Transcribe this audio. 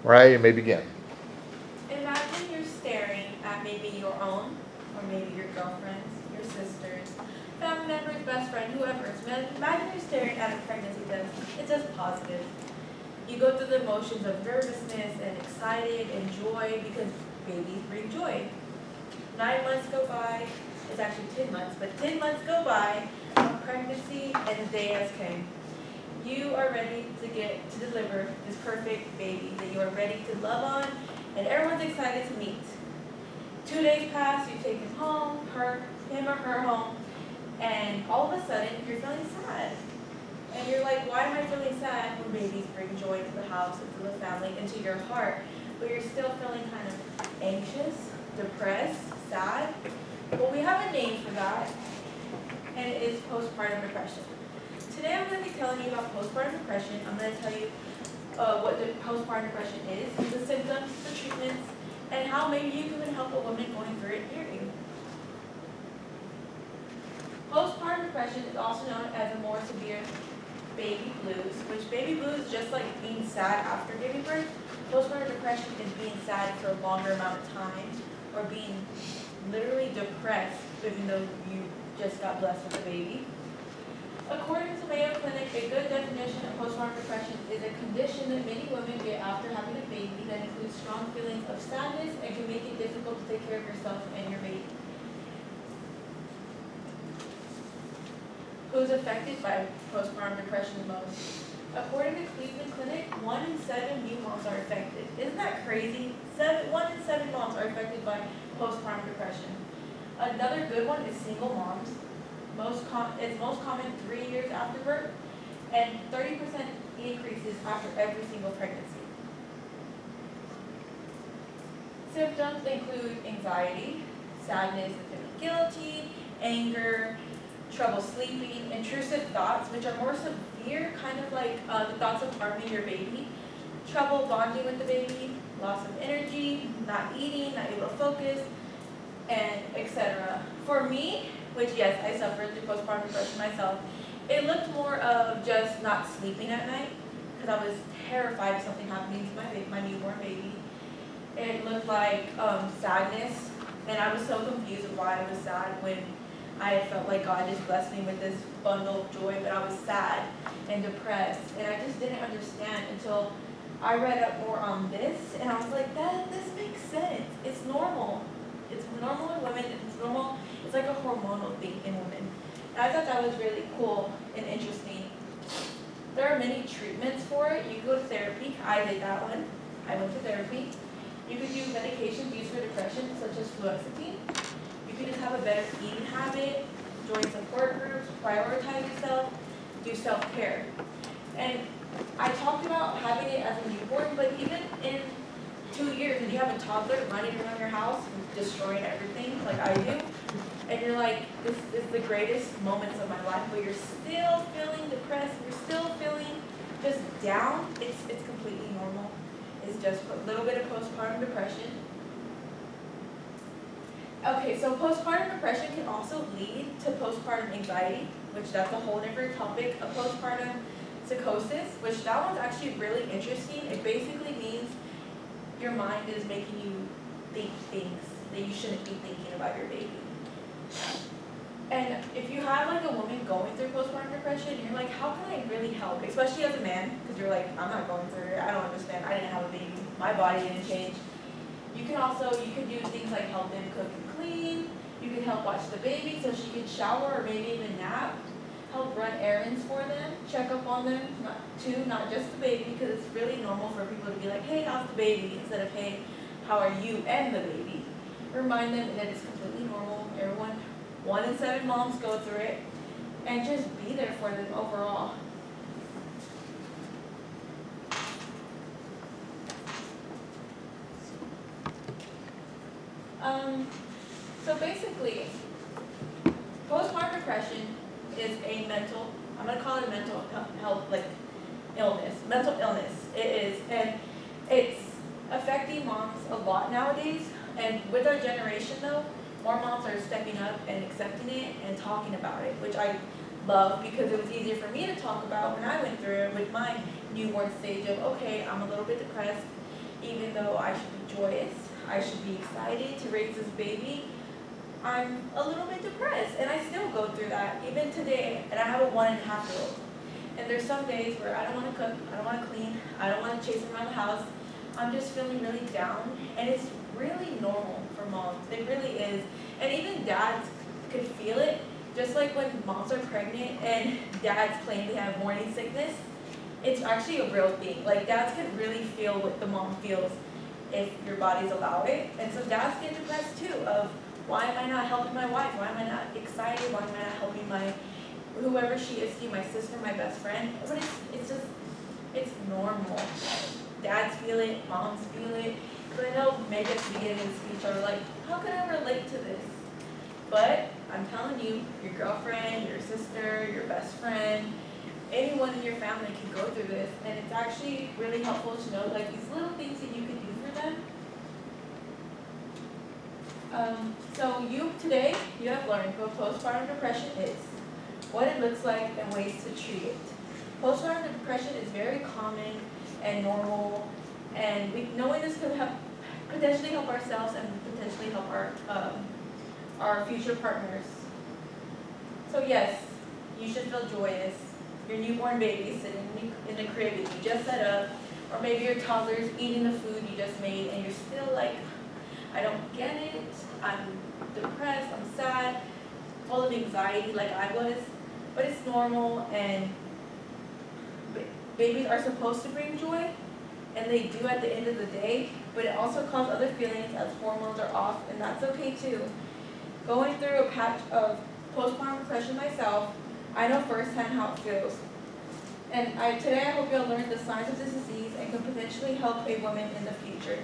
Mariah, you may begin. Imagine you're staring at maybe your own, or maybe your girlfriend's, your sister's, family member's, best friend, whoever's. Imagine you're staring at a pregnancy test. It's just positive. You go through the motions of nervousness and excited and joy because babies bring joy. 9 months go by. It's actually 10 months, but 10 months go by of pregnancy and the day has came. You are ready to deliver this perfect baby that you are ready to love on, and everyone's excited to meet. 2 days pass, you take him or her home, and all of a sudden you're feeling sad. And you're like, why am I feeling sad when babies bring joy to the house, into the family, into your heart, but you're still feeling kind of anxious, depressed, sad? Well, we have a name for that, and it is postpartum depression. Today I'm going to be telling you about postpartum depression. I'm going to tell you what the postpartum depression is, the symptoms, the treatments, and how maybe you can help a woman going through it near you. Postpartum depression is also known as a more severe baby blues, which baby blues is just like being sad after giving birth. Postpartum depression is being sad for a longer amount of time, or being literally depressed even though you just got blessed with a baby. According to Mayo Clinic, a good definition of postpartum depression is a condition that many women get after having a baby that includes strong feelings of sadness and can make it difficult to take care of yourself and your baby. Who's affected by postpartum depression the most? According to Cleveland Clinic, 1 in 7 new moms are affected. Isn't that crazy? 1 in 7 moms are affected by postpartum depression. Another good one is single moms. It's most common 3 years after birth, and 30% increases after every single pregnancy. Symptoms include anxiety, sadness and feeling guilty, anger, trouble sleeping, intrusive thoughts, which are more severe, kind of like the thoughts of harming your baby, trouble bonding with the baby, loss of energy, not eating, not able to focus, and etc. For me, which yes, I suffered through postpartum depression myself, it looked more of just not sleeping at night because I was terrified of something happening to my newborn baby. It looked like sadness, and I was so confused of why I was sad when I felt like God just blessed me with this bundle of joy, but I was sad and depressed, and I just didn't understand until I read up more on this, and I was like, this makes sense. It's normal. It's normal in women, and it's normal. It's like a hormonal thing in women. And I thought that was really cool and interesting. There are many treatments for it. You can go to therapy. I did that one. I went to therapy. You could do medications used for depression, such as fluoxetine. You can just have a better eating habit, join support groups, prioritize yourself, do self-care. And I talked about having it as a newborn, but even in 2 years, and you have a toddler running around your house and destroying everything like I do, and you're like, this is the greatest moments of my life, but you're still feeling depressed, you're still feeling just down, it's completely normal. It's just a little bit of postpartum depression. Okay, so postpartum depression can also lead to postpartum anxiety, which that's a whole different topic. A postpartum psychosis, which that one's actually really interesting. It basically means your mind is making you think things that you shouldn't be thinking about your baby. And if you have like a woman going through postpartum depression, you're like, how can I really help? Especially as a man, because you're like, I'm not going through it. I don't understand. I didn't have a baby. My body didn't change. You could do things like help them cook and clean. You can help watch the baby so she can shower or maybe even nap. Help run errands for them, check up on them, not just the baby, because it's really normal for people to be like, hey, how's the baby? Instead of, hey, how are you and the baby? Remind them that it's completely normal. Everyone, 1 in 7 moms go through it, and just be there for them overall. So basically, postpartum depression is a I'm going to call it a mental health, like illness, mental illness. It is, and it's affecting moms a lot nowadays. And with our generation though, more moms are stepping up and accepting it and talking about it, which I love because it was easier for me to talk about when I went through it with my newborn stage of, okay, I'm a little bit depressed. Even though I should be joyous, I should be excited to raise this baby, I'm a little bit depressed, and I still go through that even today. And I have a 1.5-year-old, and there's some days where I don't want to cook, I don't want to clean, I don't want to chase around the house. I'm just feeling really down, and it's really normal for moms. It really is, and even dads could feel it. Just like when moms are pregnant and dads claim they have morning sickness, it's actually a real thing. Like dads can really feel what the mom feels if your bodies allow it. And so dads get depressed too of, why am I not helping my wife? Why am I not excited? Why am I not helping my, whoever she is to you, my sister, my best friend? But it's just, it's normal. Dads feel it, moms feel it. Because I know maybe at the beginning of the speech I was like, how can I relate to this? But I'm telling you, your girlfriend, your sister, your best friend, anyone in your family can go through this, and it's actually really helpful to know like these little things that you can do for them. So today you have learned what postpartum depression is, what it looks like, and ways to treat it. Postpartum depression is very common and normal, and knowing this could potentially help ourselves and potentially help our future partners. So yes, you should feel joyous. Your newborn baby is sitting in the crib that you just set up, or maybe your toddler's eating the food you just made and you're still like, I don't get it, I'm depressed, I'm sad, full of anxiety like I was, but it's normal, and babies are supposed to bring joy, and they do at the end of the day, but it also causes other feelings as hormones are off, and that's okay too. Going through a patch of postpartum depression myself, I know firsthand how it feels. And today I hope you'll learn the signs of this disease and can potentially help a woman in the future.